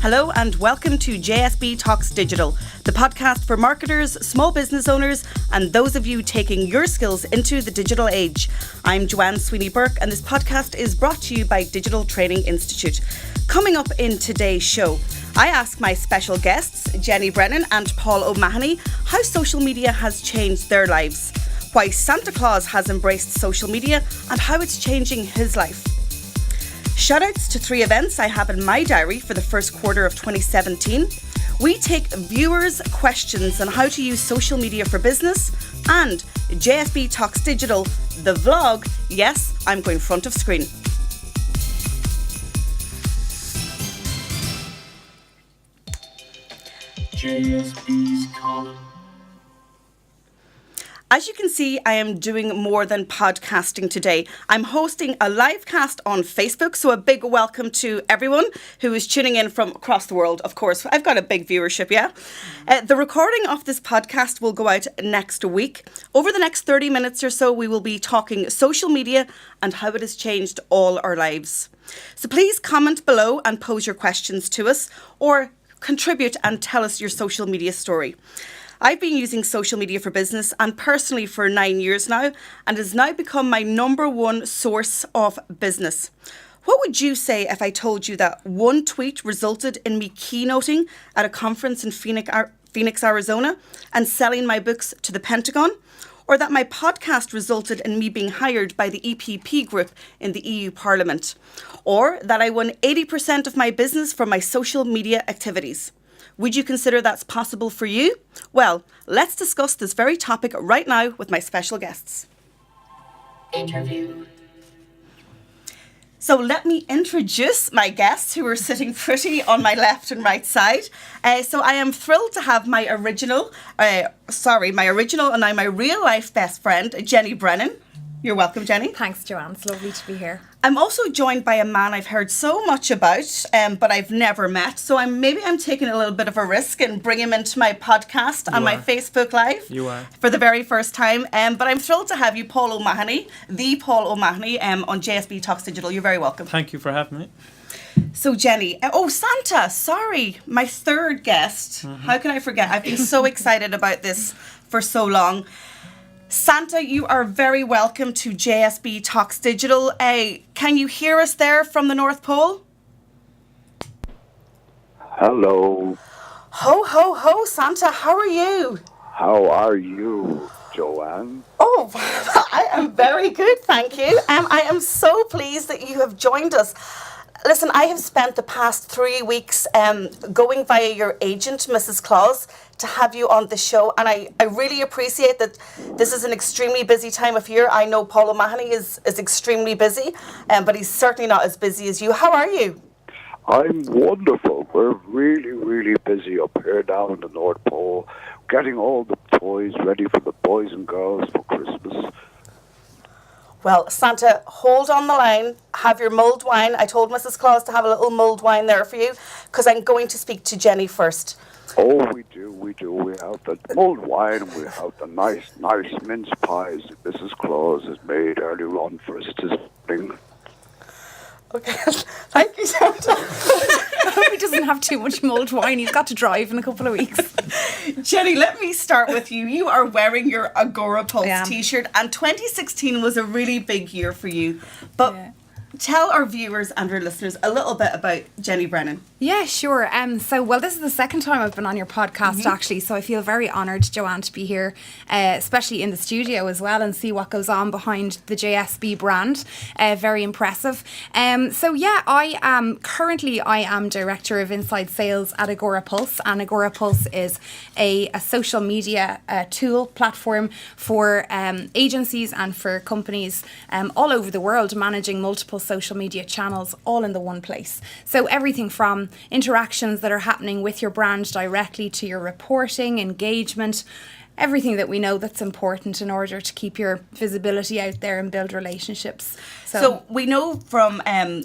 Hello and welcome to JSB Talks Digital, the podcast for marketers, small business owners, and those of you taking your skills into the digital age. I'm Joanne Sweeney-Burke, and this podcast is brought to you by Digital Training Institute. Coming up in today's show, I ask my special guests, Jenny Brennan and Paul O'Mahony, how social media has changed their lives, why Santa Claus has embraced social media, and how it's changing his life. Shoutouts to 3 events I have in my diary for the first quarter of 2017. We take viewers' questions on how to use social media for business, and JSB Talks Digital, the vlog. Yes, I'm going front of screen. JSB's column. As you can see, I am doing more than podcasting today. I'm hosting a live cast on Facebook, so a big welcome to everyone who is tuning in from across the world. Of course, I've got a big viewership, yeah? The recording of this podcast will go out next week. Over the next 30 minutes or so, we will be talking social media and how it has changed all our lives. So please comment below and pose your questions to us, or contribute and tell us your social media story. I've been using social media for business and personally for 9 years now, and has now become my number one source of business. What would you say if I told you that one tweet resulted in me keynoting at a conference in Phoenix, Arizona, and selling my books to the Pentagon? Or that my podcast resulted in me being hired by the EPP group in the EU Parliament? Or that I won 80% of my business from my social media activities? Would you consider that's possible for you? Well, let's discuss this very topic right now with my special guests. Interview. So let me introduce my guests who are sitting pretty on my left and right side. So I am thrilled to have my original and now my real life best friend, Jenny Brennan. You're welcome, Jenny. Thanks, Joanne. It's lovely to be here. I'm also joined by a man I've heard so much about, but I've never met. So I'm taking a little bit of a risk and bring him into my podcast on my Facebook Live. You are. For the very first time. But I'm thrilled to have you, Paul O'Mahony, the Paul O'Mahony, on JSB Talks Digital. You're very welcome. Thank you for having me. So Jenny, Santa, sorry, my third guest. How can I forget? I've been so excited about this for so long. Santa, you are very welcome to JSB Talks Digital. Can you hear us there from the North Pole? Hello. Ho, ho, ho, Santa, how are you? How are you, Joanne? Oh, I am very good, thank you. I am so pleased that you have joined us. Listen, I have spent the past 3 weeks going via your agent, Mrs. Claus, to have you on the show. And I really appreciate that this is an extremely busy time of year. I know Paul O'Mahony is extremely busy, but he's certainly not as busy as you. How are you? I'm wonderful. We're really, really busy up here down in the North Pole, getting all the toys ready for the boys and girls for Christmas. Well, Santa, hold on the line, have your mulled wine. I told Mrs. Claus to have a little mulled wine there for you, because I'm going to speak to Jenny first. Oh, we do. We have the mulled wine, and we have the nice mince pies that Mrs. Claus has made earlier on for us this morning. Okay, thank you, Santa. I hope he doesn't have too much mulled wine. He's got to drive in a couple of weeks. Jenny, let me start with you. You are wearing your Agora Pulse t-shirt, and 2016 was a really big year for you. But tell our viewers and our listeners a little bit about Jenny Brennan. Yeah, sure. This is the second time I've been on your podcast, actually, so I feel very honoured, Joanne, to be here, especially in the studio as well, and see what goes on behind the JSB brand. Very impressive. I am Director of Inside Sales at Agora Pulse, and Agora Pulse is a social media tool platform for agencies and for companies all over the world, managing multiple social media channels all in the one place. So everything from interactions that are happening with your brand directly to your reporting, engagement, everything that we know that's important in order to keep your visibility out there and build relationships. So we know from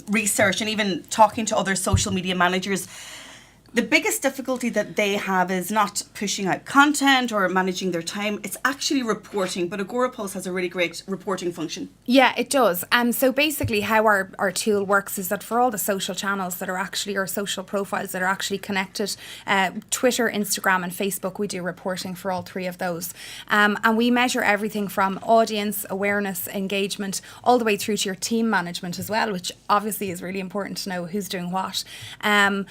research and even talking to other social media managers, The biggest difficulty that they have is not pushing out content or managing their time. It's actually reporting, but Agora Pulse has a really great reporting function. Yeah, it does. So basically how our tool works is that for all the social channels that are actually, or social profiles that are actually connected, Twitter, Instagram and Facebook, we do reporting for all three of those. And we measure everything from audience, awareness, engagement, all the way through to your team management as well, which obviously is really important to know who's doing what. And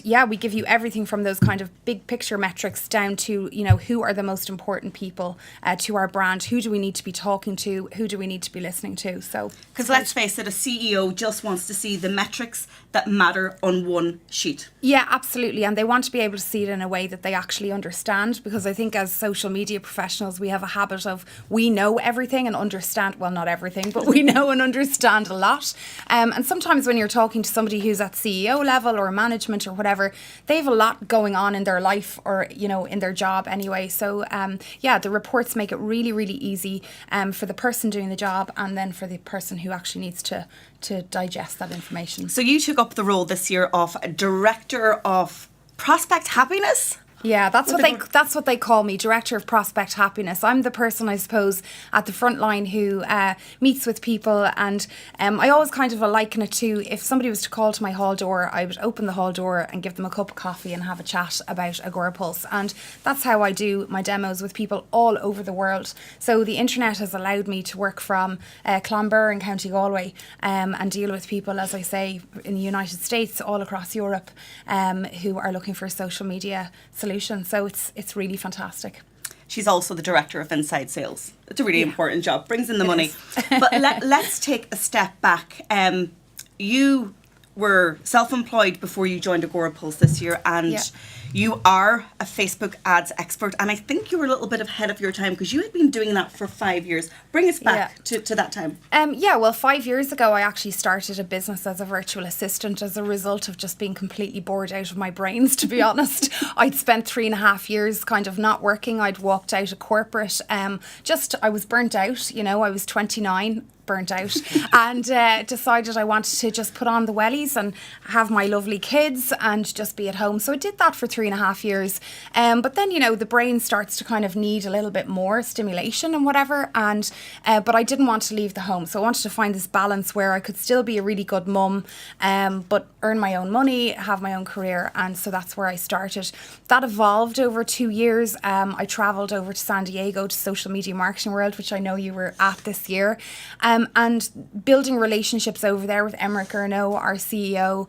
yeah, we give you everything from those kind of big picture metrics down to, you know, who are the most important people to our brand, who do we need to be talking to, who do we need to be listening to. So, because let's face it, a CEO just wants to see the metrics that matter on one sheet. Yeah, absolutely. And they want to be able to see it in a way that they actually understand, because I think as social media professionals, we have a habit of, we know everything and understand, well, not everything, but we know and understand a lot. And sometimes when you're talking to somebody who's at CEO level or management or whatever, they have a lot going on in their life or, you know, in their job anyway. So, yeah, the reports make it really, really easy for the person doing the job and then for the person who actually needs to digest that information. So you took up the role this year of Director of Prospect Happiness? Yeah, that's what they call me, Director of Prospect Happiness. I'm the person, I suppose, at the front line who meets with people, and I always kind of liken it to, if somebody was to call to my hall door, I would open the hall door and give them a cup of coffee and have a chat about Agora Pulse, and that's how I do my demos with people all over the world. So the internet has allowed me to work from Clonbur in County Galway and deal with people, as I say, in the United States, all across Europe, who are looking for a social media solution. So it's really fantastic. She's also the Director of Inside Sales. It's a really important job, brings in the money. But let's take a step back. You were self-employed before you joined Agora Pulse this year, and you are a Facebook ads expert, and I think you were a little bit ahead of your time because you had been doing that for 5 years. Bring us back to that time. Yeah, well, 5 years ago I actually started a business as a virtual assistant as a result of just being completely bored out of my brains, to be honest. I'd spent 3.5 years kind of not working. I'd walked out of corporate. I was burnt out, you know, I was 29, burnt out, and decided I wanted to just put on the wellies and have my lovely kids and just be at home. So I did that for 3.5 years. But then, you know, the brain starts to kind of need a little bit more stimulation and whatever. And but I didn't want to leave the home. So I wanted to find this balance where I could still be a really good mum, but earn my own money, have my own career. And so that's where I started. That evolved over 2 years. I travelled over to San Diego to Social Media Marketing World, which I know you were at this year. And building relationships over there with Emmerich Erno, our CEO,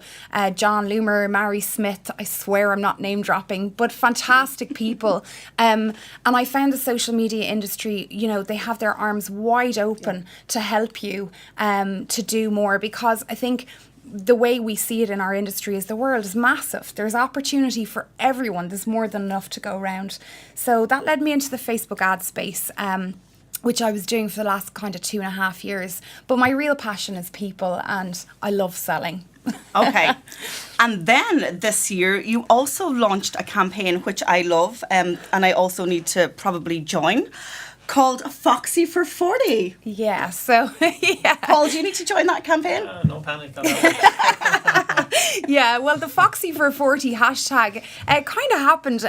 John Loomer, Mary Smith. I swear I'm not name dropping, but fantastic people. And I found the social media industry, you know, they have their arms wide open to help you to do more, because I think the way we see it in our industry is the world is massive. There's opportunity for everyone. There's more than enough to go around. So that led me into the Facebook ad space, which I was doing for the last kind of 2.5 years. But my real passion is people, and I love selling. Okay. And then this year, you also launched a campaign, which I love, and I also need to probably join, called Foxy for 40. Yeah, so, yeah. Paul, do you need to join that campaign? No panic. Yeah, well, the Foxy for 40 hashtag kind of happened,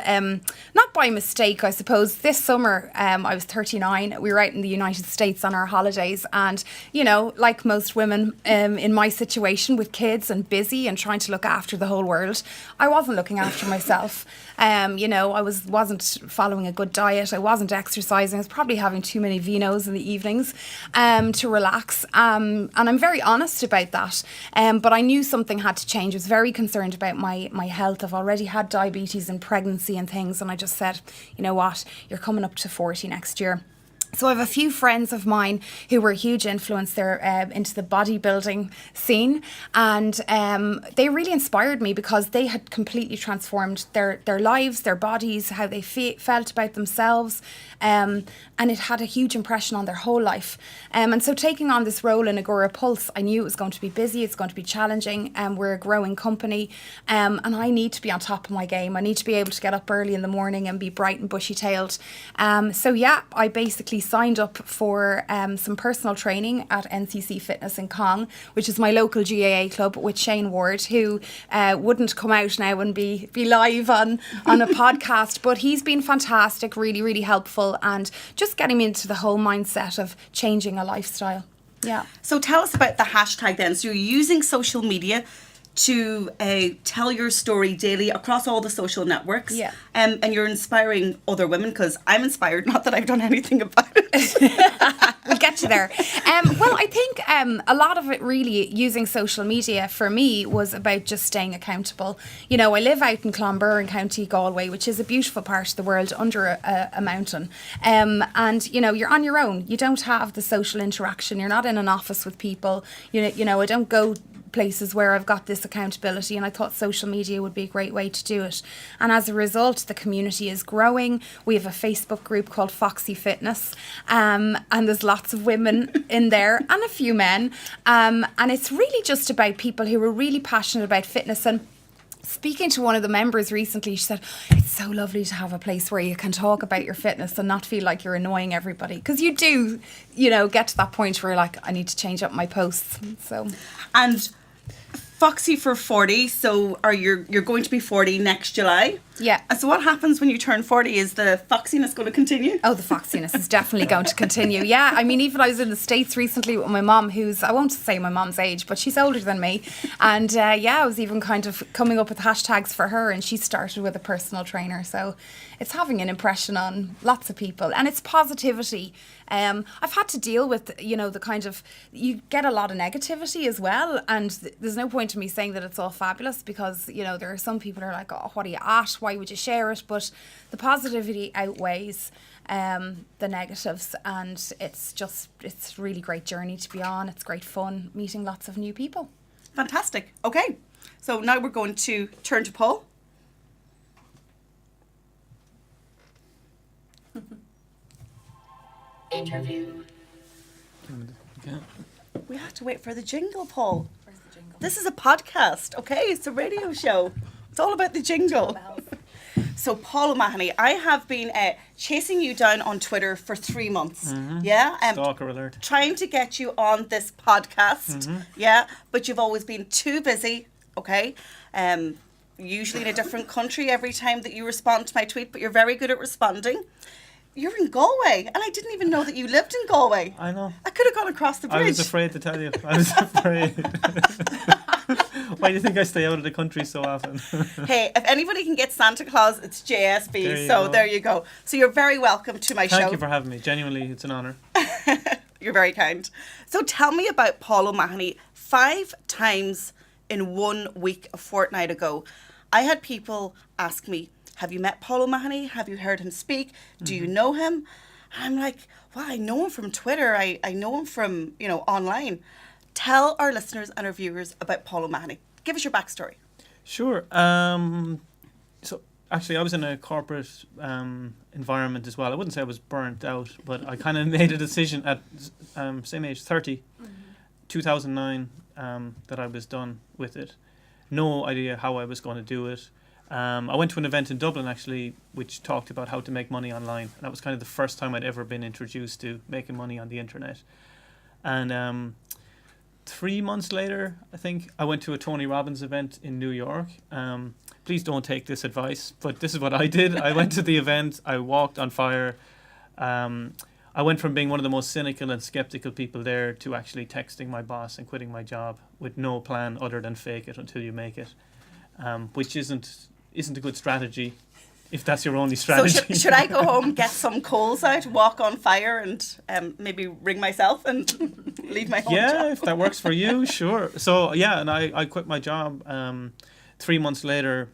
not by mistake, I suppose. This summer, I was 39. We were out in the United States on our holidays. And, you know, like most women in my situation with kids and busy and trying to look after the whole world, I wasn't looking after myself. You know, I wasn't following a good diet. I wasn't exercising. I was probably having too many vinos in the evenings to relax. And I'm very honest about that. But I knew something had to change. I was very concerned about my health. I've already had diabetes and pregnancy and things. And I just said, you know what, you're coming up to 40 next year. So I have a few friends of mine who were a huge influence. They're into the bodybuilding scene, and they really inspired me because they had completely transformed their lives, their bodies, how they felt about themselves, and it had a huge impression on their whole life. And so taking on this role in Agora Pulse, I knew it was going to be busy, it's going to be challenging, and we're a growing company, and I need to be on top of my game. I need to be able to get up early in the morning and be bright and bushy-tailed. So yeah, I basically signed up for some personal training at NCC Fitness in Cong, which is my local GAA club, with Shane Ward, who wouldn't come out now and be live on a podcast, but he's been fantastic, really, really helpful, and just getting me into the whole mindset of changing a lifestyle. Yeah. So tell us about the hashtag then. So you're using social media to tell your story daily across all the social networks. Yeah. And you're inspiring other women, because I'm inspired, not that I've done anything about it. We'll get you there. Well, I think a lot of it really using social media for me was about just staying accountable. You know, I live out in Clonbur in County Galway, which is a beautiful part of the world under a mountain. And, you know, you're on your own. You don't have the social interaction. You're not in an office with people. You know, I don't go places where I've got this accountability, and I thought social media would be a great way to do it. And as a result, the community is growing. We have a Facebook group called Foxy Fitness, and there's lots of women in there and a few men, and it's really just about people who are really passionate about fitness. And speaking to one of the members recently, she said, it's so lovely to have a place where you can talk about your fitness and not feel like you're annoying everybody. Because you do, you know, get to that point where you're like, I need to change up my posts. So, And Foxy for 40, so you're going to be 40 next July. Yeah. And so what happens when you turn 40? Is the foxiness going to continue? Oh, the foxiness is definitely going to continue. Yeah, I mean, even I was in the States recently with my mum, who's, I won't say my mum's age, but she's older than me. And I was even kind of coming up with hashtags for her, and she started with a personal trainer. So it's having an impression on lots of people, and it's positivity. I've had to deal with, you know, the kind of, you get a lot of negativity as well, and there's no point in me saying that it's all fabulous, because, you know, there are some people who are like, oh, what are you at? Why would you share it? But the positivity outweighs the negatives, and it's really great journey to be on. It's great fun meeting lots of new people. Fantastic. Okay, so now we're going to turn to Paul. Interview. We have to wait for the jingle, Paul. Where's the jingle? This is a podcast, okay? It's a radio show. It's all about the jingle. So, Paul O'Mahony, I have been chasing you down on Twitter for 3 months. Mm-hmm. Yeah? Stalker alert. Trying to get you on this podcast. Mm-hmm. Yeah? But you've always been too busy, okay? Usually in a different country every time that you respond to my tweet, but you're very good at responding. You're in Galway, and I didn't even know that you lived in Galway. I know. I could have gone across the bridge. I was afraid to tell you. I was afraid. Why do you think I stay out of the country so often? Hey, if anybody can get Santa Claus, it's JSB. There There you go. So you're very welcome to my show. Thank you for having me. Genuinely, it's an honour. You're very kind. So tell me about Paul O'Mahony. 5 times in 1 week, a fortnight ago, I had people ask me, have you met Paul O'Mahony? Have you heard him speak? Do you know him? And I'm like, well, I know him from Twitter. I know him from, you know, online. Tell our listeners and our viewers about Paul O'Mahony. Give us your backstory. Sure. So actually, I was in a corporate environment as well. I wouldn't say I was burnt out, but I kind of made a decision at same age, 30, 2009, that I was done with it. No idea how I was going to do it. I went to an event in Dublin, actually, which talked about how to make money online. And that was kind of the first time I'd ever been introduced to making money on the internet. And 3 months later, I think, I went to a Tony Robbins event in New York. Please don't take this advice, but this is what I did. I went to the event. I walked on fire. I went from being one of the most cynical and skeptical people there to actually texting my boss and quitting my job with no plan other than fake it until you make it, which isn't a good strategy if that's your only strategy. So should I go home, get some coals out, walk on fire, and maybe ring myself and leave my home job? Yeah, if that works for you, sure. So yeah, and I quit my job. 3 months later,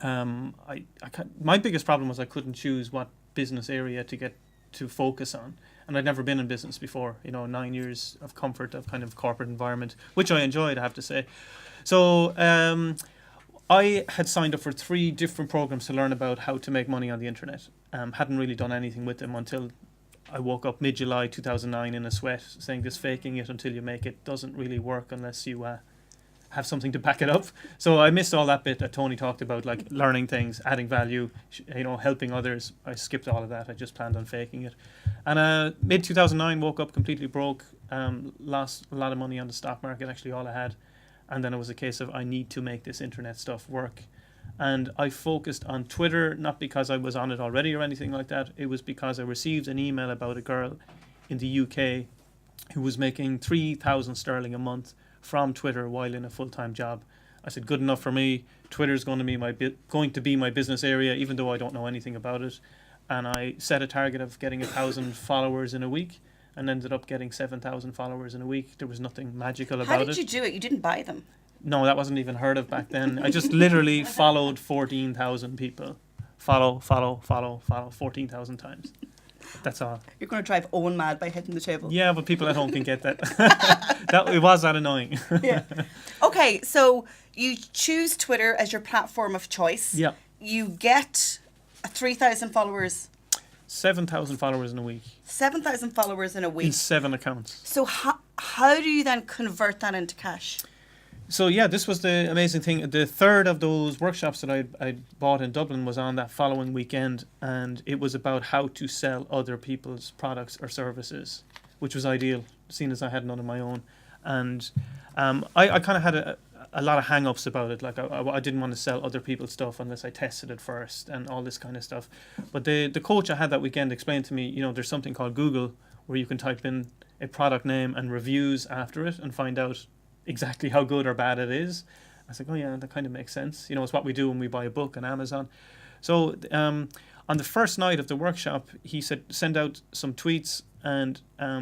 my biggest problem was I couldn't choose what business area to get to focus on. And I'd never been in business before, 9 years of comfort of kind of corporate environment, which I enjoyed, I have to say. So I had signed up for 3 different programs to learn about how to make money on the internet. Hadn't really done anything with them until I woke up mid-July 2009 in a sweat, saying this faking it until you make it doesn't really work unless you have something to back it up. So I missed all that bit that Tony talked about, like learning things, adding value, helping others. I skipped all of that. I just planned on faking it. And mid 2009, woke up completely broke, lost a lot of money on the stock market, actually all I had. And then it was a case of I need to make this internet stuff work. And I focused on Twitter, not because I was on it already or anything like that. It was because I received an email about a girl in the UK who was making 3,000 sterling a month from Twitter while in a full-time job. I said, good enough for me. Twitter's going to be my business area, even though I don't know anything about it. And I set a target of getting 1,000 followers in a week, and ended up getting 7,000 followers in a week. There was nothing magical about it. How did you do it? You didn't buy them. No, that wasn't even heard of back then. I just literally followed 14,000 people. Follow 14,000 times. That's all. You're going to drive Owen mad by hitting the table. Yeah, but people at home can get that. It was that annoying. Yeah. Okay, so you choose Twitter as your platform of choice. Yeah. You get 3,000 followers. 7,000 followers in a week. 7,000 followers in a week. In 7 accounts. So how do you then convert that into cash? So yeah, this was the amazing thing. The third of those workshops that I bought in Dublin was on that following weekend, and it was about how to sell other people's products or services, which was ideal, seeing as I had none of my own. And I kind of had a lot of hang-ups about it. Like I didn't want to sell other people's stuff unless I tested it first and all this kind of stuff. But the coach I had that weekend explained to me, there's something called Google where you can type in a product name and reviews after it and find out exactly how good or bad it is. I was like, oh yeah, that kind of makes sense. It's what we do when we buy a book on Amazon. So on the first night of the workshop, he said, send out some tweets and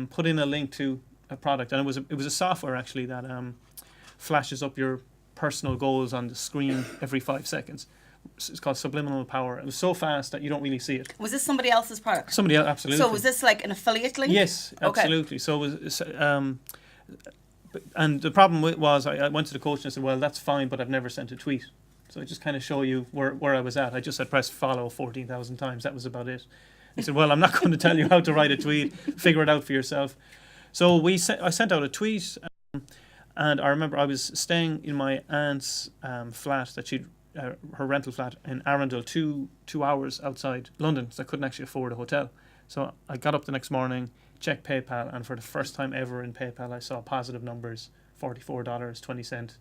put in a link to a product. And it was a software actually that flashes up your personal goals on the screen every 5 seconds. It's called Subliminal Power. It was so fast that you don't really see it. Was this somebody else's product? Somebody else, absolutely. So was this like an affiliate link? Yes, absolutely. Okay. So it was... and the problem was I went to the coach and I said, well, that's fine, but I've never sent a tweet. So I just kind of show you where I was at. I just had pressed follow 14,000 times. That was about it. He said, well, I'm not going to tell you how to write a tweet. Figure it out for yourself. So I sent out a tweet, and I remember I was staying in my aunt's flat that her rental flat in Arundel, two hours outside London, so I couldn't actually afford a hotel. So I got up the next morning, checked PayPal, and for the first time ever in PayPal, I saw positive numbers, $44.20.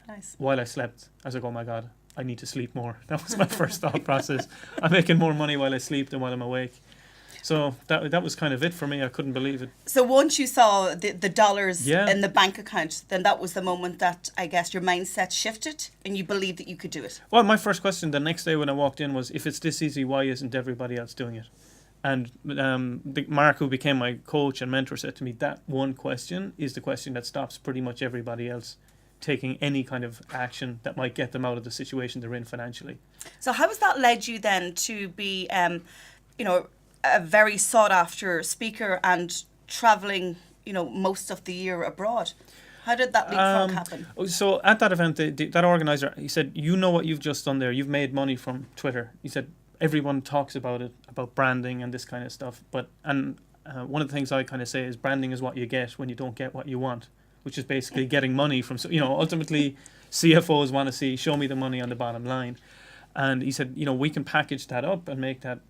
Nice. While I slept. I was like, oh my God, I need to sleep more. That was my first thought process. I'm making more money while I sleep than while I'm awake. So that was kind of it for me. I couldn't believe it. So once you saw the dollars in the bank account, then that was the moment that I guess your mindset shifted and you believed that you could do it. Well, my first question the next day when I walked in was, if it's this easy, why isn't everybody else doing it? And Mark, who became my coach and mentor, said to me, that one question is the question that stops pretty much everybody else taking any kind of action that might get them out of the situation they're in financially. So how has that led you then to be, a very sought after speaker and traveling, most of the year abroad? How did that leapfrog happen? So at that event, that organizer, he said, you know what you've just done there. You've made money from Twitter. He said, everyone talks about it, about branding and this kind of stuff. One of the things I kind of say is branding is what you get when you don't get what you want, which is basically getting money from, ultimately CFOs want to see, show me the money on the bottom line. And he said, we can package that up and make that,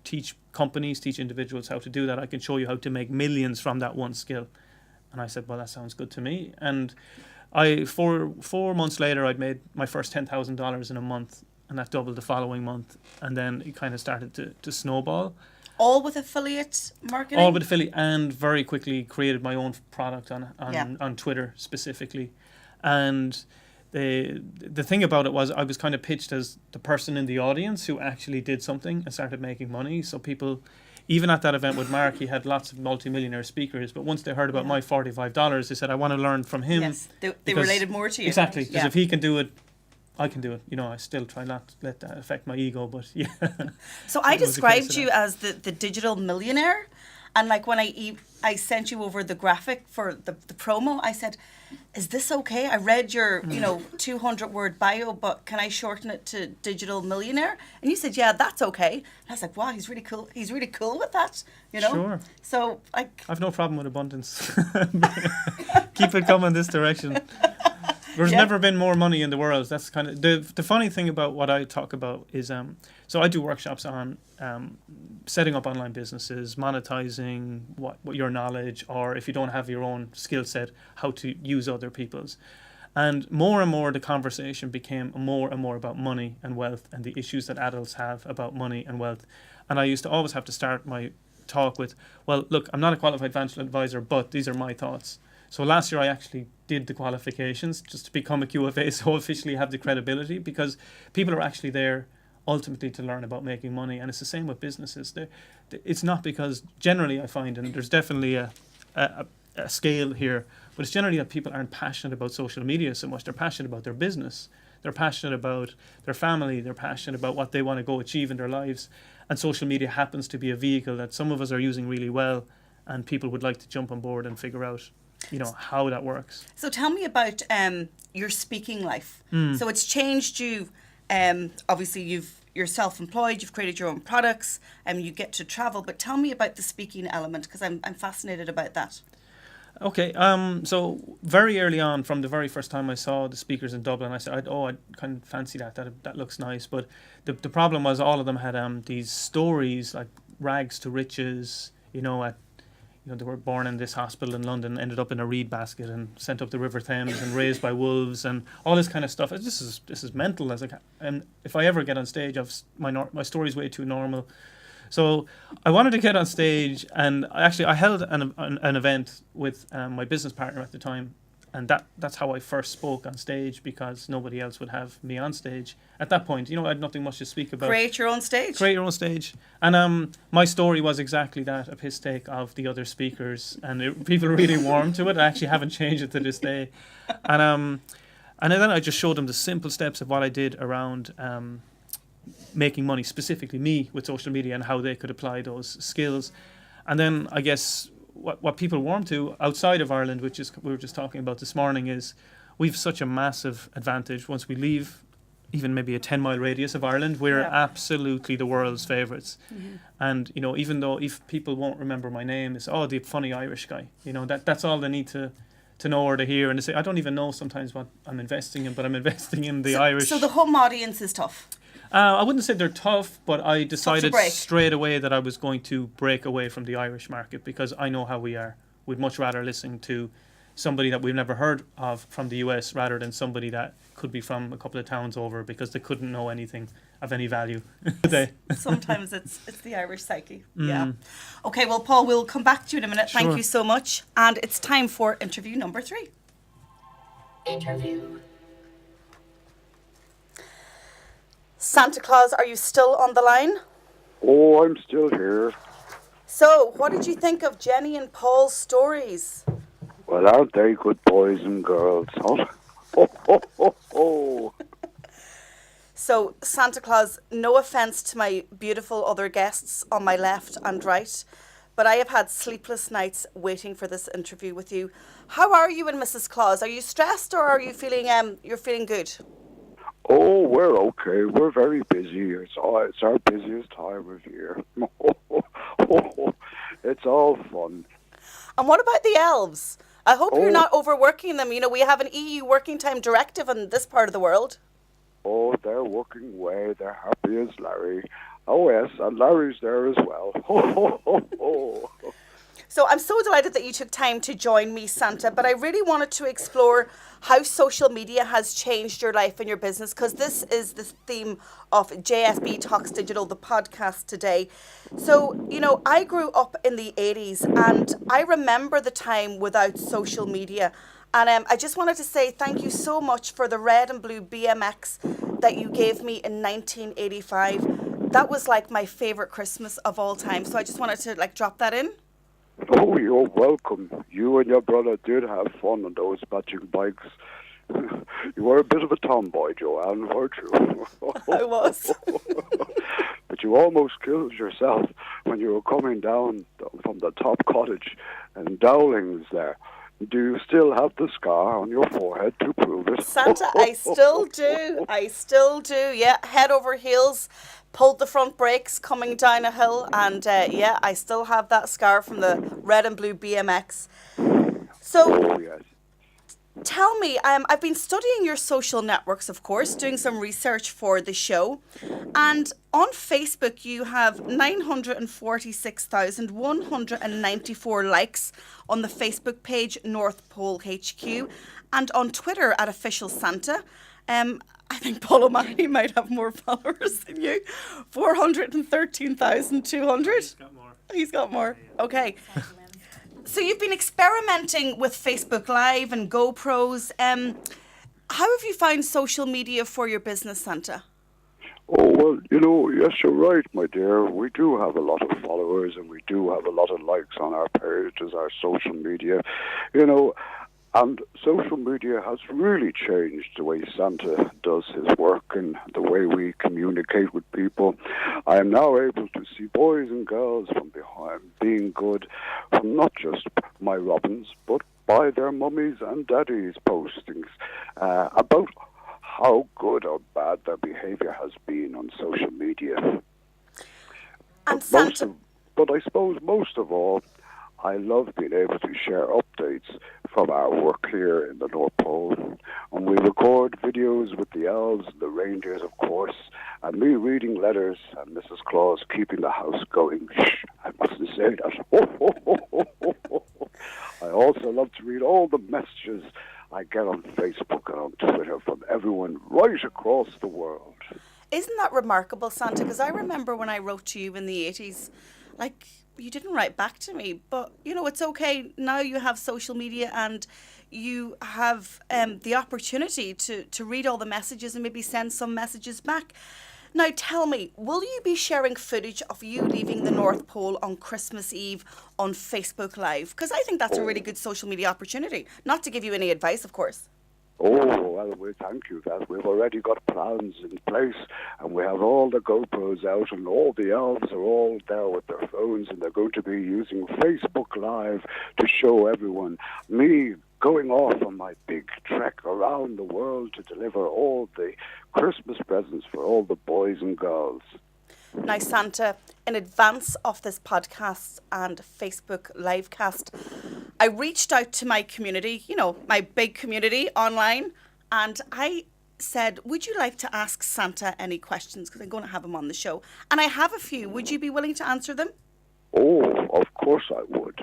teach companies, teach individuals how to do that. I can show you how to make millions from that one skill. And I said, well, that sounds good to me. And 4 months later, I'd made my first $10,000 in a month, and that doubled the following month. And then it kind of started to snowball. All with affiliate marketing? All with affiliate, and very quickly created my own product on Twitter specifically. And the thing about it was I was kind of pitched as the person in the audience who actually did something and started making money. So people, even at that event with Mark, he had lots of multimillionaire speakers, but once they heard about my $45, they said, I want to learn from him. Yes, they related more to you. Exactly, because if he can do it, I can do it. I still try not to let that affect my ego, but yeah. So I described you as the digital millionaire, and like when I sent you over the graphic for the promo, I said, is this okay? I read your 200-word bio, but can I shorten it to digital millionaire? And you said, yeah, that's okay. And I was like, wow, he's really cool. He's really cool with that, Sure. So I've no problem with abundance. Keep it coming this direction. There's never been more money in the world. That's kind of the funny thing about what I talk about is so I do workshops on setting up online businesses, monetizing what your knowledge, or if you don't have your own skill set, how to use other people's. And more the conversation became more and more about money and wealth and the issues that adults have about money and wealth. And I used to always have to start my talk with, well, look, I'm not a qualified financial advisor, but these are my thoughts. So last year I actually did the qualifications just to become a QFA, so officially have the credibility, because people are actually there ultimately to learn about making money. And it's the same with businesses. It's not because generally I find, and there's definitely a scale here, but it's generally that people aren't passionate about social media so much. They're passionate about their business. They're passionate about their family. They're passionate about what they want to go achieve in their lives. And social media happens to be a vehicle that some of us are using really well, and people would like to jump on board and figure out, how that works. So tell me about your speaking life. So it's changed you. Obviously, you're self-employed. You've created your own products, and you get to travel. But tell me about the speaking element, because I'm fascinated about that. Okay, so very early on, from the very first time I saw the speakers in Dublin, I said, I kind of fancy that looks nice. But the problem was all of them had these stories like rags to riches, they were born in this hospital in London, ended up in a reed basket and sent up the River Thames and raised by wolves and all this kind of stuff. This is mental. And if I ever get on stage, my story's way too normal. So I wanted to get on stage, and I held an event with my business partner at the time, and that's how I first spoke on stage, because nobody else would have me on stage at that point. I had nothing much to speak about. Create your own stage. Create your own stage. And my story was exactly that, a piss take of the other speakers, and people really warmed to it. I actually haven't changed it to this day. And then I just showed them the simple steps of what I did around making money, specifically me, with social media, and how they could apply those skills. And then I guess what people warm to outside of Ireland, which is we were just talking about this morning, is we've such a massive advantage. Once we leave even maybe a 10-mile radius of Ireland, we're absolutely the world's favourites. Mm-hmm. And even though if people won't remember my name, it's the funny Irish guy. That's all they need to know or to hear, and to say, I don't even know sometimes what I'm investing in, but I'm investing in the Irish. So the home audience is tough. I wouldn't say they're tough, but I decided straight away that I was going to break away from the Irish market, because I know how we are. We'd much rather listen to somebody that we've never heard of from the US rather than somebody that could be from a couple of towns over, because they couldn't know anything of any value today. Sometimes it's the Irish psyche. Yeah. Okay, well, Paul, we'll come back to you in a minute. Sure. Thank you so much. And it's time for interview number 3. Interview. Santa Claus, are you still on the line? Oh, I'm still here. So, what did you think of Jenny and Paul's stories? Well, aren't they good boys and girls, huh? Ho, ho, ho, ho. So, Santa Claus, no offence to my beautiful other guests on my left and right, but I have had sleepless nights waiting for this interview with you. How are you and Mrs. Claus? Are you stressed, or are you feeling you're feeling good? Oh, we're okay. We're very busy. It's our busiest time of year. It's all fun. And what about the elves? I hope you're not overworking them. We have an EU working time directive in this part of the world. Oh, they're working away. They're happy as Larry. Oh, yes, and Larry's there as well. So I'm so delighted that you took time to join me, Santa, but I really wanted to explore how social media has changed your life and your business, because this is the theme of JSB Talks Digital, the podcast today. So, I grew up in the 80s, and I remember the time without social media. And I just wanted to say thank you so much for the red and blue BMX that you gave me in 1985. That was like my favourite Christmas of all time. So I just wanted to drop that in. Oh, you're welcome. You and your brother did have fun on those matching bikes. You were a bit of a tomboy, Joanne, weren't you? I was. But you almost killed yourself when you were coming down from the top cottage and Dowling's there. Do you still have the scar on your forehead to prove it? Santa, I still do. Yeah, head over heels. Pulled the front brakes coming down a hill, and I still have that scar from the red and blue BMX. So, yes. Tell me, I've been studying your social networks, of course, doing some research for the show. And on Facebook, you have 946,194 likes on the Facebook page North Pole HQ, and on Twitter at Official Santa. I think Paul O'Mahony might have more followers than you. 413,200. Got more. He's got more. Okay. So you've been experimenting with Facebook Live and GoPros. How have you found social media for your business, Santa? Oh, well, yes, you're right, my dear. We do have a lot of followers and we do have a lot of likes on our pages, our social media, and social media has really changed the way Santa does his work and the way we communicate with people. I am now able to see boys and girls from behind being good from not just my Robins, but by their mummies and daddies' postings about how good or bad their behaviour has been on social media. And Santa... But I suppose most of all, I love being able to share updates from our work here in the North Pole. And we record videos with the elves and the reindeers, of course, and me reading letters and Mrs. Claus keeping the house going. Shh, I mustn't say that. I also love to read all the messages I get on Facebook and on Twitter from everyone right across the world. Isn't that remarkable, Santa? Because I remember when I wrote to you in the 80s, you didn't write back to me, but it's okay. Now you have social media and you have the opportunity to read all the messages and maybe send some messages back. Now tell me, will you be sharing footage of you leaving the North Pole on Christmas Eve on Facebook Live? Because I think that's a really good social media opportunity. Not to give you any advice, of course. Oh, well, we thank you. That we've already got plans in place, and we have all the GoPros out, and all the elves are all there with their phones, and they're going to be using Facebook Live to show everyone me going off on my big trek around the world to deliver all the Christmas presents for all the boys and girls. Now, Santa, in advance of this podcast and Facebook livecast, I reached out to my community, my big community online, and I said, would you like to ask Santa any questions? Because I'm going to have him on the show. And I have a few. Would you be willing to answer them? Oh, of course I would.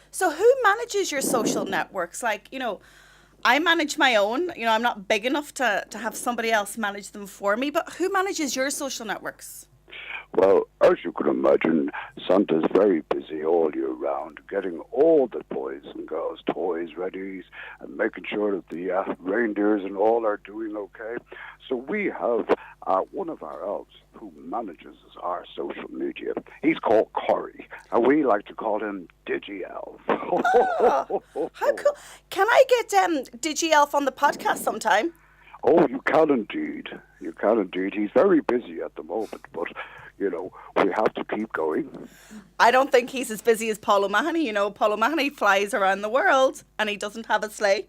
So who manages your social networks? I manage my own. I'm not big enough to have somebody else manage them for me. But who manages your social networks? Well, as you can imagine, Santa's very busy all year round, getting all the boys and girls' toys ready and making sure that the reindeers and all are doing okay. So we have one of our elves who manages our social media. He's called Corey, and we like to call him Digi-Elf. Oh, how cool. Can I get Digi-Elf on the podcast sometime? Oh, you can indeed. You can indeed. He's very busy at the moment, but, we have to keep going. I don't think he's as busy as Paul O'Mahony. Paul O'Mahony flies around the world and he doesn't have a sleigh.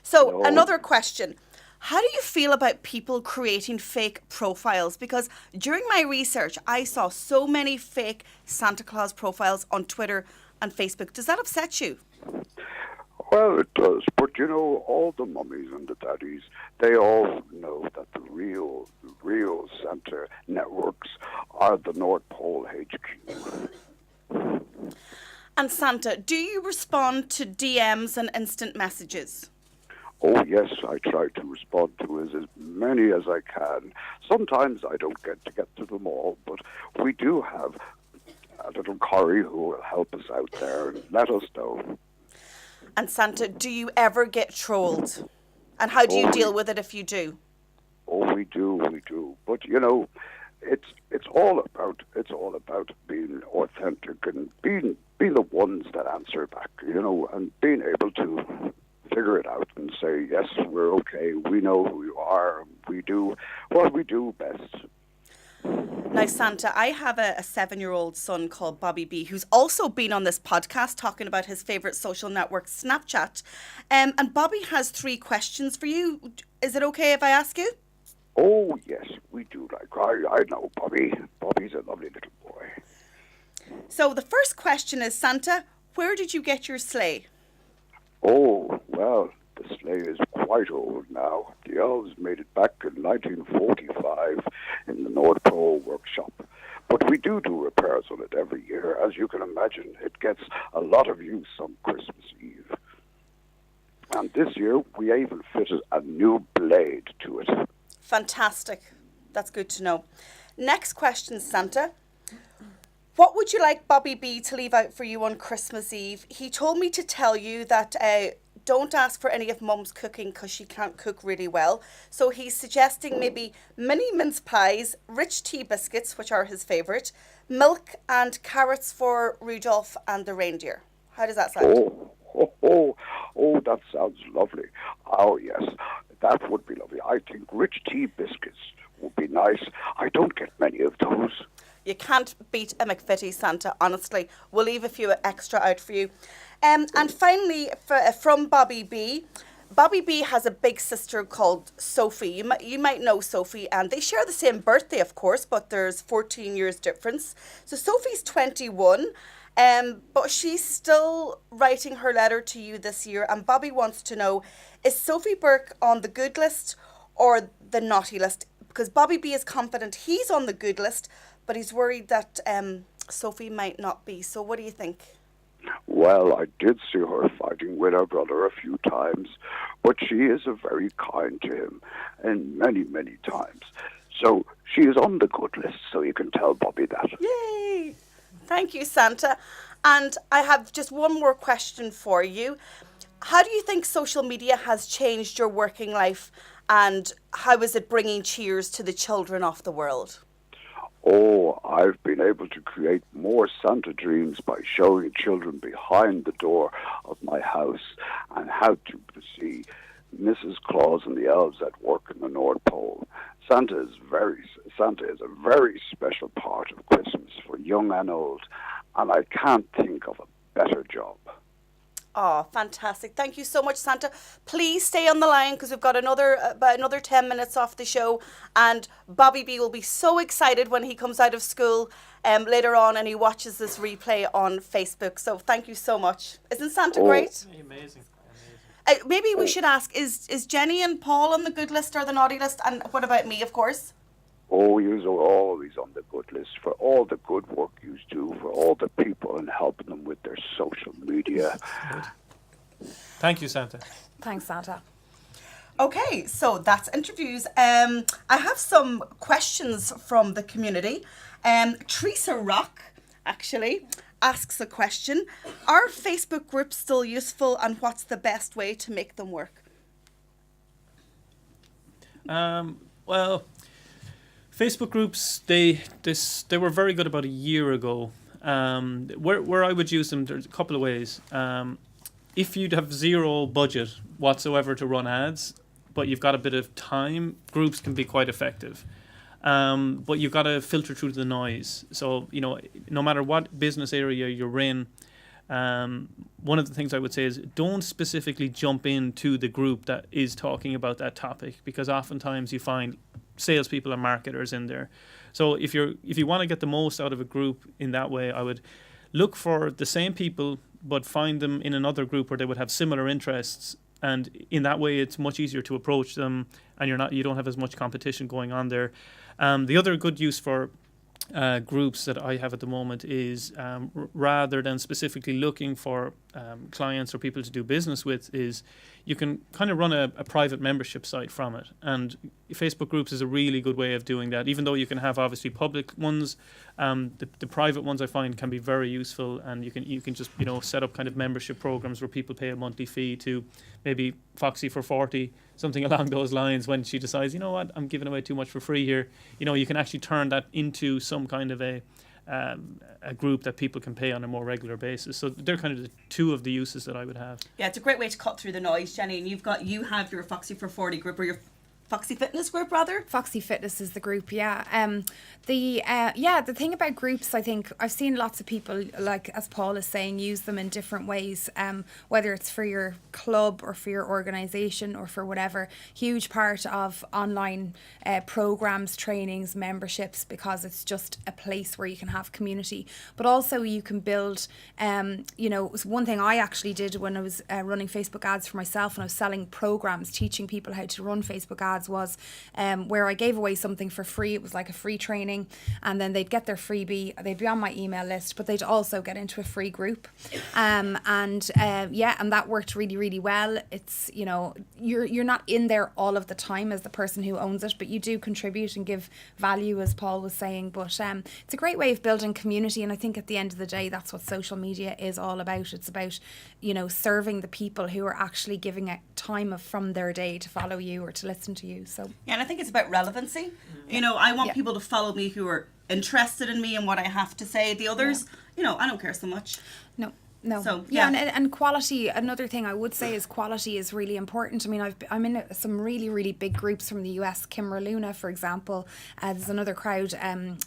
So, Another question. How do you feel about people creating fake profiles? Because during my research, I saw so many fake Santa Claus profiles on Twitter and Facebook. Does that upset you? Well, it does, but all the mummies and the daddies, they all know that the real Santa networks are the North Pole HQ. And Santa, do you respond to DMs and instant messages? Oh, yes, I try to respond to as many as I can. Sometimes I don't get to them all, but we do have a little Corey who will help us out there and let us know. And Santa, do you ever get trolled? And how do you deal with it if you do? Oh, we do. But it's all about being authentic and being the ones that answer back, and being able to figure it out and say, yes, we're okay. We know who you are. We do what we do best. Now, Santa, I have a 7-year-old son called Bobby B, who's also been on this podcast talking about his favourite social network, Snapchat. And Bobby has 3 questions for you. Is it okay if I ask you? Oh, yes, we do. I know Bobby. Bobby's a lovely little boy. So the first question is, Santa, where did you get your sleigh? Oh, well, the the sleigh is quite old now. The elves made it back in 1945 in the North Pole workshop. But we do repairs on it every year. As you can imagine, it gets a lot of use on Christmas Eve. And this year, we even fitted a new blade to it. Fantastic. That's good to know. Next question, Santa. What would you like Bobby B to leave out for you on Christmas Eve? He told me to tell you that don't ask for any of Mum's cooking because she can't cook really well. So he's suggesting maybe mini mince pies, rich tea biscuits, which are his favourite, milk and carrots for Rudolph and the reindeer. How does that sound? Oh, that sounds lovely. Oh, yes, that would be lovely. I think rich tea biscuits would be nice. I don't get many of those. You can't beat a McVitie, Santa, honestly. We'll leave a few extra out for you. And finally, from Bobby B. Bobby B has a big sister called Sophie. You might know Sophie, and they share the same birthday, of course, but there's 14 years difference. So Sophie's 21, but she's still writing her letter to you this year, and Bobby wants to know, is Sophie Burke on the good list or the naughty list? Because Bobby B is confident he's on the good list, but he's worried that Sophie might not be. So what do you think? Well, I did see her fighting with her brother a few times, but she is very kind to him, and many, many times. So she is on the good list, so you can tell Bobby that. Yay! Thank you, Santa. And I have just one more question for you. How do you think social media has changed your working life, and how is it bringing cheers to the children of the world? Oh, I've been able to create more Santa dreams by showing children behind the door of my house and how to see Mrs. Claus and the elves at work in the North Pole. Santa is a very special part of Christmas for young and old, and I can't think of a better job. Oh, fantastic. Thank you so much, Santa. Please stay on the line because we've got about another 10 minutes off the show, and Bobby B will be so excited when he comes out of school later on and he watches this replay on Facebook. So thank you so much. Isn't Santa great? Amazing. Maybe we should ask, is Jenny and Paul on the good list or the naughty list? And what about me, of course? Oh, you are always on the good list for all the good work you do, for all the people and helping them with their social media. Thank you, Santa. Thanks, Santa. Okay, so that's interviews. I have some questions from the community. Teresa Rock, actually, asks a question. Are Facebook groups still useful, and what's the best way to make them work? Well, Facebook groups, they were very good about a year ago. Where I would use them, there's a couple of ways. If you'd have zero budget whatsoever to run ads, but you've got a bit of time, groups can be quite effective. But you've got to filter through the noise. So, no matter what business area you're in, one of the things I would say is don't specifically jump into the group that is talking about that topic, because oftentimes you find salespeople and marketers in there. So if you want to get the most out of a group in that way, I would look for the same people, but find them in another group where they would have similar interests. And in that way, it's much easier to approach them, and you don't have as much competition going on there. The other good use for groups that I have at the moment is rather than specifically looking for clients or people to do business with, is you can kind of run a private membership site from it. And Facebook groups is a really good way of doing that. Even though you can have obviously public ones, the private ones I find can be very useful, and you can just set up kind of membership programs where people pay a monthly fee to maybe Foxy for 40, something along those lines. When she decides, what, I'm giving away too much for free here, you can actually turn that into some kind of a group that people can pay on a more regular basis. So they're kind of the two of the uses that I would have. Yeah, it's a great way to cut through the noise, Jenny. And you have your Foxy for 40 group, or your Foxy Fitness Group, rather? Foxy Fitness is the group, yeah. The thing about groups, I think I've seen lots of people, like as Paul is saying, use them in different ways. Whether it's for your club or for your organisation or for whatever. Huge part of online programs, trainings, memberships, because it's just a place where you can have community. But also you can build. It was one thing I actually did when I was running Facebook ads for myself, and I was selling programs, teaching people how to run Facebook ads, was where I gave away something for free. It was like a free training, and then they'd get their freebie, they'd be on my email list, but they'd also get into a free group. And that worked really, really well. It's, you're not in there all of the time as the person who owns it, but you do contribute and give value, as Paul was saying. But it's a great way of building community, and I think at the end of the day, that's what social media is all about. It's about, serving the people who are actually giving it time from their day to follow you or to listen to you. So yeah, and I think it's about relevancy. I want people to follow me who are interested in me and what I have to say. The others, I don't care so much. No. So, yeah, and quality, another thing I would say is quality is really important. I mean, I'm in some really, really big groups from the US, Kimra Luna, for example. There's another crowd,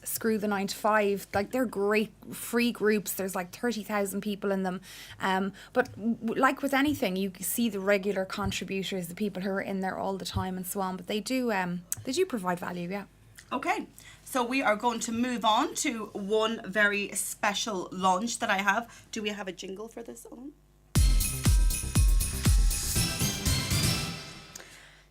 Screw the 9 to 5. Like, they're great free groups. There's like 30,000 people in them. But like with anything, you see the regular contributors, the people who are in there all the time and so on. But they do provide value, yeah. Okay, so we are going to move on to one very special launch that I have. Do we have a jingle for this, Owen?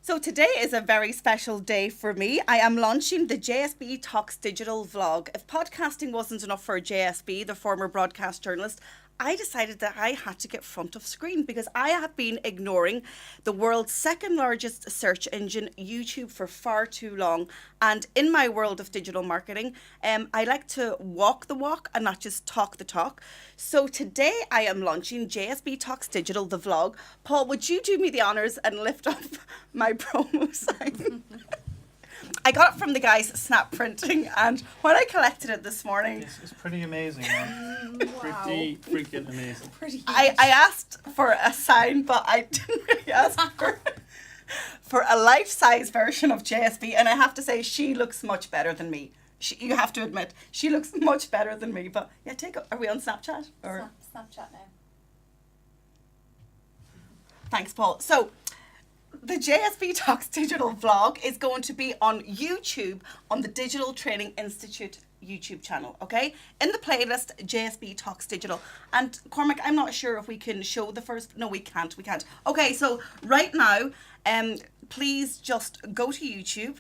So today is a very special day for me. I am launching the JSB Talks Digital vlog. If podcasting wasn't enough for JSB, the former broadcast journalist, I decided that I had to get front of screen because I have been ignoring the world's second largest search engine, YouTube, for far too long. And in my world of digital marketing, I like to walk the walk and not just talk the talk. So today I am launching JSB Talks Digital, the vlog. Paul, would you do me the honours and lift up my promo sign? I got it from the guys at Snap Printing, and when I collected it this morning... It's pretty amazing, man. Wow. Pretty freaking amazing. Pretty huge. I asked for a sign, but I didn't really ask for a life-size version of JSB, and I have to say, she looks much better than me. You have to admit, she looks much better than me, but yeah, are we on Snapchat? Or? Snapchat now. Thanks, Paul. So, the JSB Talks Digital vlog is going to be on YouTube on the Digital Training Institute YouTube channel, okay? In the playlist, JSB Talks Digital. And Cormac, I'm not sure if we can show the first... No, we can't. Okay, so right now, please just go to YouTube,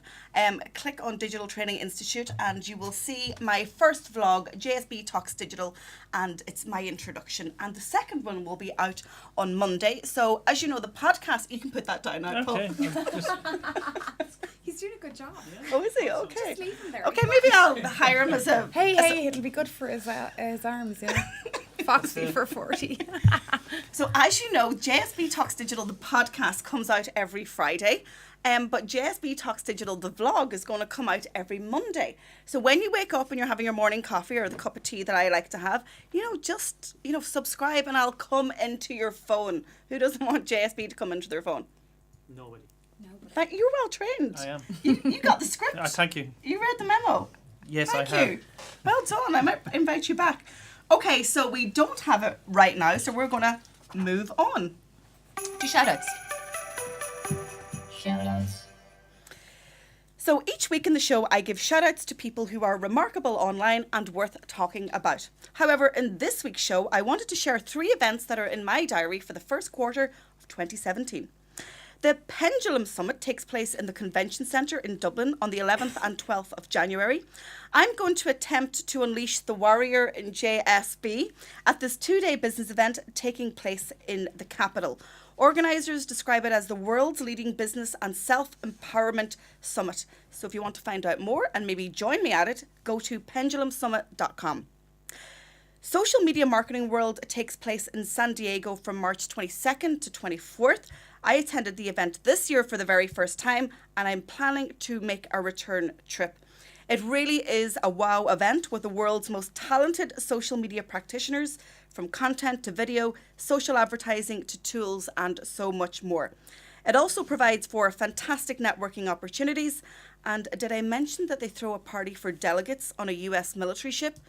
click on Digital Training Institute, and you will see my first vlog, JSB Talks Digital, and it's my introduction. And the second one will be out on Monday. So, as you know, the podcast, you can put that down now, Paul. Okay. He's doing a good job. Yeah. Oh, is he? Okay. Just leave him there. Okay, maybe I'll hire him as a... Hey, it'll be good for his arms, yeah. Foxy for 40. So as you know, JSB Talks Digital, the podcast, comes out every Friday. But JSB Talks Digital, the vlog, is going to come out every Monday. So when you wake up and you're having your morning coffee or the cup of tea that I like to have, just subscribe and I'll come into your phone. Who doesn't want JSB to come into their phone? Nobody. You're well trained. I am. You got the script. Thank you. You read the memo. Yes, Thank I have. you. Well done. I might invite you back. Okay, so we don't have it right now, so we're going to move on to shoutouts. Shoutouts. So each week in the show, I give shoutouts to people who are remarkable online and worth talking about. However, in this week's show, I wanted to share 3 events that are in my diary for the first quarter of 2017. The Pendulum Summit takes place in the Convention Centre in Dublin on the 11th and 12th of January. I'm going to attempt to unleash the warrior in JSB at this 2-day business event taking place in the capital. Organisers describe it as the world's leading business and self-empowerment summit. So if you want to find out more and maybe join me at it, go to pendulumsummit.com. Social Media Marketing World takes place in San Diego from March 22nd to 24th. I attended the event this year for the very first time, and I'm planning to make a return trip. It really is a wow event with the world's most talented social media practitioners, from content to video, social advertising to tools, and so much more. It also provides for fantastic networking opportunities. And did I mention that they throw a party for delegates on a US military ship?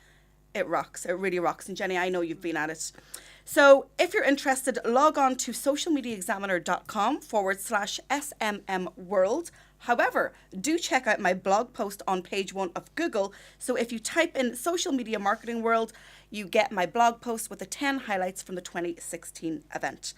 It rocks. It really rocks. And Jenny, I know you've been at it. So if you're interested, log on to socialmediaexaminer.com/SMM World. However, do check out my blog post on page 1 of Google. So if you type in social media marketing world, you get my blog post with the 10 highlights from the 2016 event.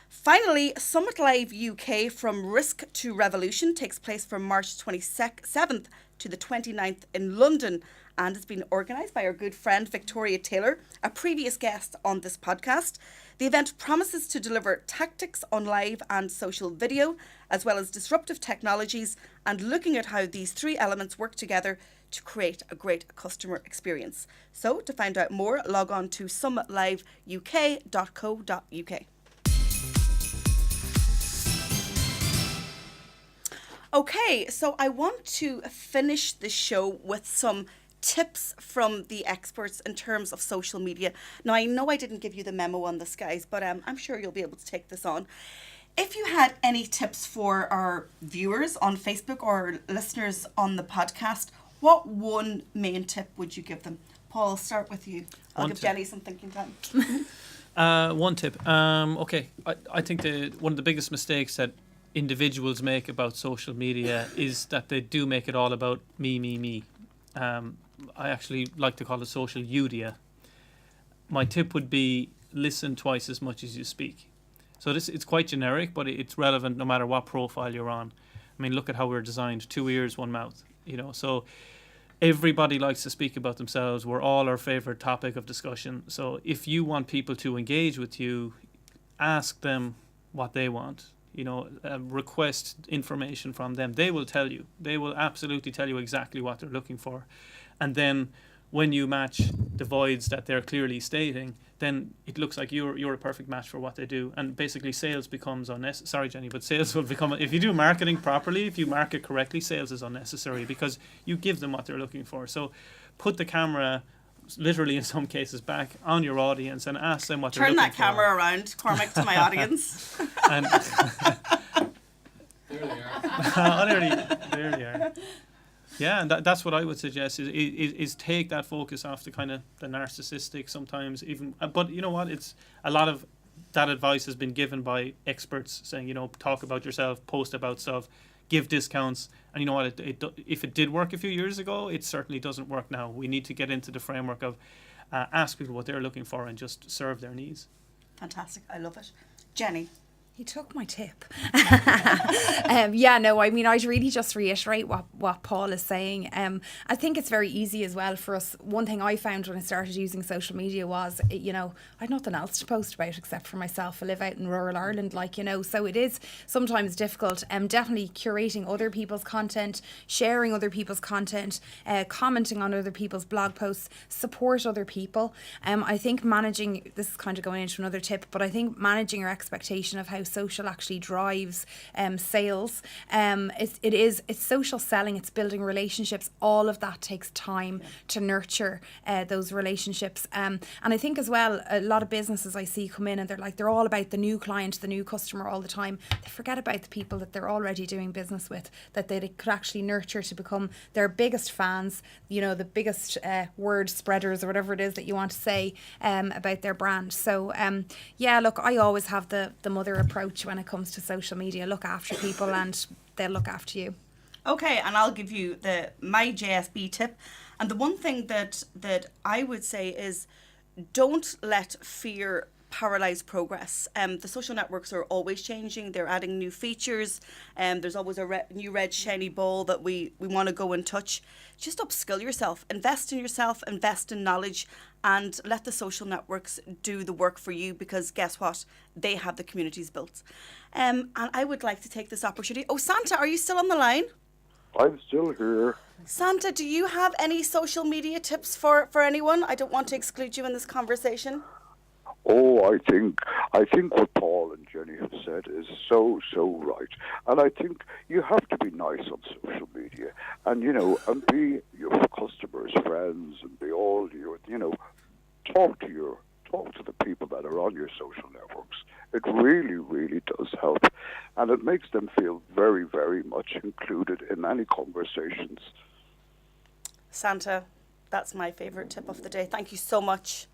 Finally, Summit Live UK From Risk to Revolution takes place from March 27th to the 29th in London, and it's been organised by our good friend Victoria Taylor, a previous guest on this podcast. The event promises to deliver tactics on live and social video, as well as disruptive technologies, and looking at how these 3 elements work together to create a great customer experience. So to find out more, log on to summitliveuk.co.uk. Okay, so I want to finish the show with some tips from the experts in terms of social media. Now, I know I didn't give you the memo on this, guys, but I'm sure you'll be able to take this on. If you had any tips for our viewers on Facebook or listeners on the podcast, what one main tip would you give them? Paul, I'll start with you. I'll give Jenny some thinking time. One tip. Okay, I think one of the biggest mistakes that individuals make about social media is that they do make it all about me. I actually like to call it social UDIA. My tip would be listen twice as much as you speak. So it's quite generic, but it's relevant no matter what profile you're on. I mean, look at how we're designed: 2 ears, 1 mouth. So everybody likes to speak about themselves. We're all our favorite topic of discussion. So if you want people to engage with you, ask them what they want. Request information from them. They will tell you. They will absolutely tell you exactly what they're looking for. And then when you match the voids that they're clearly stating, then it looks like you're a perfect match for what they do. And basically sales becomes unnecessary. Sorry, Jenny, but sales will become, if you do marketing properly, if you market correctly, sales is unnecessary because you give them what they're looking for. So put the camera, literally in some cases, back on your audience and ask them what they're looking for. Turn that camera around, Cormac, to my audience. And There they are. there they are. Yeah, and that's what I would suggest is take that focus off the kind of the narcissistic sometimes even. But you know what? It's a lot of that advice has been given by experts saying, talk about yourself, post about stuff, give discounts. And you know what? If it did work a few years ago, it certainly doesn't work now. We need to get into the framework of ask people what they're looking for and just serve their needs. Fantastic. I love it. Jenny. He took my tip. I'd really just reiterate what Paul is saying. I think it's very easy as well for us. One thing I found when I started using social media was, I had nothing else to post about except for myself. I live out in rural Ireland, so it is sometimes difficult. Definitely curating other people's content, sharing other people's content, commenting on other people's blog posts, support other people. I think managing, this is kind of going into another tip, but I think managing your expectation of how social actually drives sales. It's social selling, it's building relationships. All of that takes time to nurture those relationships. And I think as well, a lot of businesses I see come in and they're all about the new client, the new customer all the time. They forget about the people that they're already doing business with, that they could actually nurture to become their biggest fans, the biggest word spreaders or whatever it is that you want to say about their brand. So look, I always have the mother approach when it comes to social media. Look after people and they'll look after you. Okay, and I'll give you my JSB tip. And the one thing that I would say is don't let fear paralyze progress. The social networks are always changing. They're adding new features. There's always a new red shiny ball that we want to go and touch. Just upskill yourself, invest in yourself, invest in knowledge, and let the social networks do the work for you, because guess what? They have the communities built. And I would like to take this opportunity. Oh, Santa, are you still on the line? I'm still here. Santa, do you have any social media tips for anyone? I don't want to exclude you in this conversation. Oh, I think what Paul and Jenny have said is so right. And I think you have to be nice on social media and, and be your customers' friends and be all your, talk to talk to the people that are on your social networks. It really, really does help. And it makes them feel very, very much included in any conversations. Santa, that's my favourite tip of the day. Thank you so much.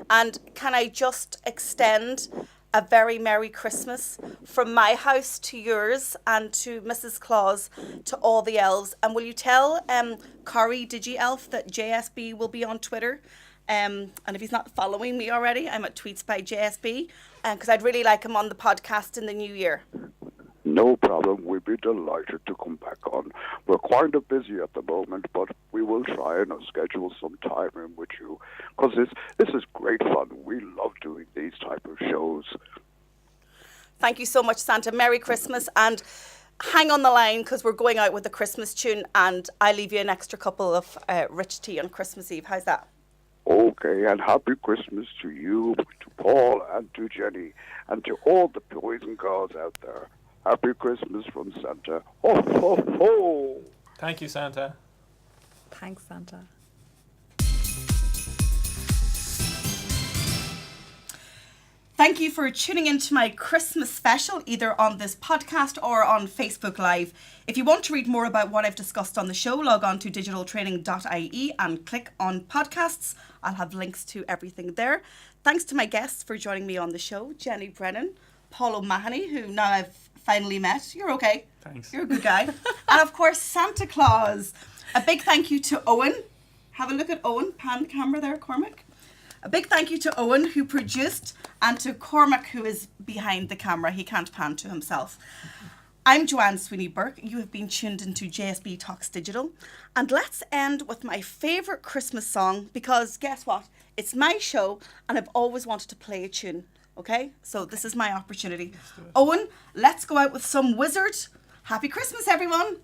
And can I just extend a very Merry Christmas from my house to yours and to Mrs. Claus, to all the elves. And will you tell Corey DigiElf that JSB will be on Twitter? And if he's not following me already, I'm at Tweets by JSB, because I'd really like him on the podcast in the new year. No problem. We'd be delighted to come back on. We're kind of busy at the moment, but we will try and schedule some time in with you, because this is great fun. We love doing these type of shows. Thank you so much, Santa. Merry Christmas, and hang on the line, because we're going out with a Christmas tune, and I leave you an extra couple of rich tea on Christmas Eve. How's that? Okay, and happy Christmas to you, to Paul, and to Jenny, and to all the boys and girls out there. Happy Christmas from Santa. Ho, ho, ho! Thank you, Santa. Thanks, Santa. Thank you for tuning into my Christmas special, either on this podcast or on Facebook Live. If you want to read more about what I've discussed on the show, log on to digitaltraining.ie and click on podcasts. I'll have links to everything there. Thanks to my guests for joining me on the show, Jenny Brennan, Paul O'Mahony, who now I've finally met. You're okay. Thanks. You're a good guy. And of course, Santa Claus. A big thank you to Owen. Have a look at Owen. Pan the camera there, Cormac. A big thank you to Owen, who produced, and to Cormac, who is behind the camera. He can't pan to himself. I'm Joanne Sweeney Burke. You have been tuned into JSB Talks Digital. And let's end with my favourite Christmas song, because guess what? It's my show and I've always wanted to play a tune. Okay? So this is my opportunity. Owen, let's go out with some Wizard. Happy Christmas, everyone.